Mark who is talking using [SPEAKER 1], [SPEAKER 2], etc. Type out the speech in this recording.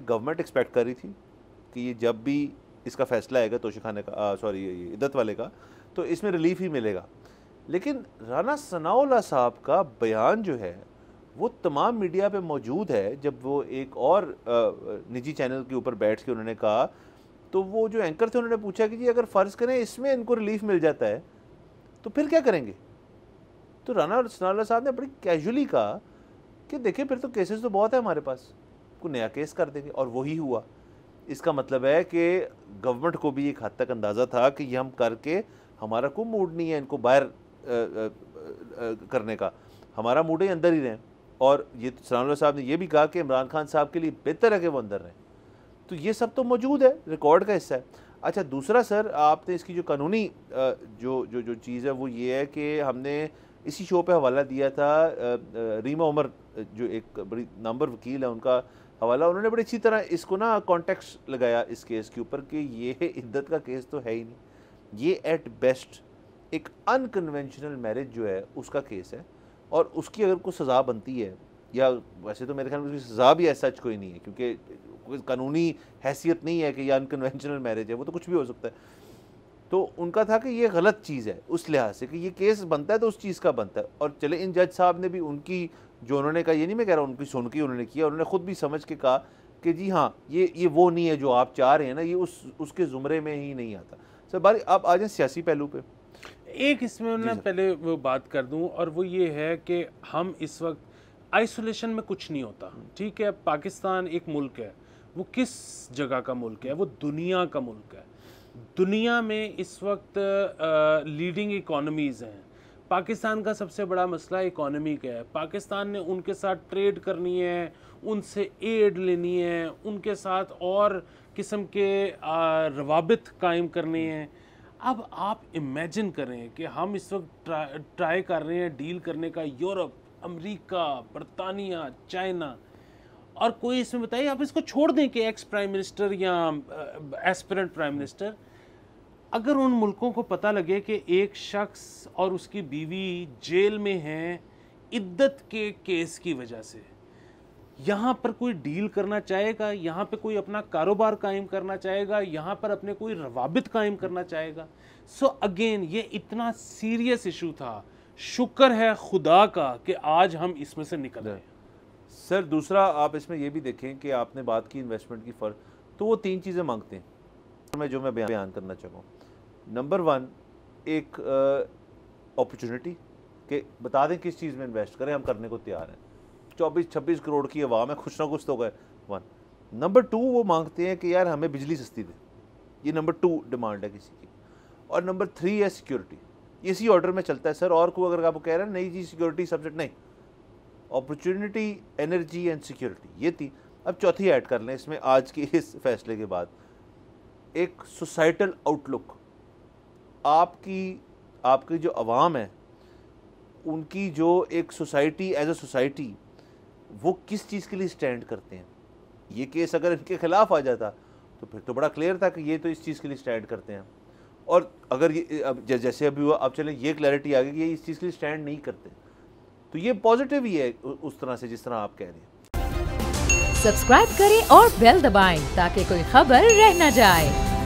[SPEAKER 1] Government expect कर रही थी कि ये जब भी इसका फैसला आएगा तोशाखाने का सॉरी इद्दत वाले का, तो इसमें रिलीफ ही मिलेगा। लेकिन राना सनाउल्लाह साहब का बयान जो है वो तमाम मीडिया पे मौजूद है। जब वो एक और निजी चैनल के ऊपर बैठ के उन्होंने कहा, तो वो जो एंकर थे उन्होंने पूछा कि जी अगर फ़र्ज़ करें इसमें इनको रिलीफ मिल जाता है तो फिर क्या करेंगे। तो राना सनाउल्लाह साहब ने बड़ी कैजुअली कहा कि देखिए फिर तो केसेस तो बहुत है हमारे पास, को नया केस कर देंगे। और वही हुआ। इसका मतलब है कि गवर्नमेंट को भी एक हद तक अंदाज़ा था कि ये हम करके हमारा कोई मूड नहीं है इनको बाहर करने का, हमारा मूड ही अंदर ही रहें। और ये सनाउल्लाह साहब ने यह भी कहा कि इमरान खान साहब के लिए बेहतर है कि वो अंदर रहें। तो ये सब तो मौजूद है, रिकॉर्ड का हिस्सा है। अच्छा, दूसरा सर, आपने इसकी जो कानूनी जो जो जो चीज़ है वो ये है कि हमने इसी शो पे हवाला दिया था रीमा उमर, जो एक बड़ी नामवर वकील है, उनका हवाला। उन्होंने बड़ी अच्छी तरह इसको ना कॉन्टेक्स्ट लगाया इस केस के ऊपर कि ये इद्दत का केस तो है ही नहीं, ये एट बेस्ट एक अनकन्वेंशनल मैरिज जो है उसका केस है। और उसकी अगर कोई सज़ा बनती है, या वैसे तो मेरे ख्याल में उसकी सज़ा भी ऐसा कोई नहीं है, क्योंकि कोई कानूनी हैसियत नहीं है कि यह अनकन्वेंशनल मैरिज है, वो तो कुछ भी हो सकता है। तो उनका था कि ये गलत चीज़ है उस लिहाज से कि ये केस बनता है तो उस चीज़ का बनता है। और चले इन जज साहब ने भी उनकी जो उन्होंने कहा, ये नहीं मैं कह रहा उनकी सुन के उन्होंने किया, उन्होंने ख़ुद भी समझ के कहा कि जी हाँ ये वो नहीं है जो आप चाह रहे हैं ना, ये उसके ज़ुमरे में ही नहीं आता। सर बारी आप आ जाएँ सियासी पहलू पे।
[SPEAKER 2] एक इसमें मैं पहले वो बात कर दूं, और वो ये है कि हम इस वक्त आइसोलेशन में कुछ नहीं होता। ठीक है, पाकिस्तान एक मुल्क है, वो किस जगह का मुल्क है, वो दुनिया का मुल्क है। दुनिया में इस वक्त लीडिंग इकोनॉमीज़ हैं। पाकिस्तान का सबसे बड़ा मसला इकोनॉमी का है। पाकिस्तान ने उनके साथ ट्रेड करनी है, उनसे एड लेनी है, उनके साथ और किस्म के रवाबित कायम करने हैं। अब आप इमेजिन करें कि हम इस वक्त ट्राई कर रहे हैं डील करने का यूरोप, अमेरिका, बरतानिया, चाइना, और कोई इसमें बताइए, आप इसको छोड़ दें कि एक्स प्राइम मिनिस्टर या एस्पिरेंट प्राइम मिनिस्टर, अगर उन मुल्कों को पता लगे कि एक शख्स और उसकी बीवी जेल में हैं इद्दत के केस की वजह से, यहाँ पर कोई डील करना चाहेगा, यहाँ पे कोई अपना कारोबार कायम करना चाहेगा, यहाँ पर अपने कोई रवाबित कायम करना चाहेगा। सो अगेन ये इतना सीरियस इशू था। शुक्र है खुदा का कि आज हम इसमें से निकल आए।
[SPEAKER 1] सर दूसरा आप इसमें यह भी देखें कि आपने बात की इन्वेस्टमेंट की फ़र्क, तो वो 3 चीज़ें मांगते हैं जो मैं बयान करना चाहूँ। नंबर 1 एक अपॉर्चुनिटी कि बता दें किस चीज़ में इन्वेस्ट करें, हम करने को तैयार हैं। 24-26 करोड़ की आवाम है, कुछ ना कुछ तो गए 1। नंबर 2 वो मांगते हैं कि यार हमें बिजली सस्ती दे, ये नंबर 2 डिमांड है किसी की। और नंबर 3 है सिक्योरिटी। इसी ऑर्डर में चलता है सर। और कोई अगर आप कह रहे हैं नहीं जी सिक्योरिटी सब्जेक्ट, नहीं, अपॉर्चुनिटी, एनर्जी एंड सिक्योरिटी, ये 3। अब चौथी ऐड कर लें इसमें आज के इस फैसले के बाद, एक सोसाइटल आउटलुक। आपकी जो अवाम है उनकी जो एक सोसाइटी एज अ सोसाइटी वो किस चीज़ के लिए स्टैंड करते हैं। ये केस अगर इनके खिलाफ आ जाता तो फिर तो बड़ा क्लियर था कि ये तो इस चीज़ के लिए स्टैंड करते हैं। और अगर ये अब जैसे अभी हुआ, अब चले ये क्लैरिटी आ गई कि ये इस चीज़ के लिए स्टैंड नहीं करते, तो ये पॉजिटिव ही है उस तरह से जिस तरह आप कह रहे हैं।
[SPEAKER 3] सब्सक्राइब करें और बेल दबाएं ताकि कोई खबर रह न जाए।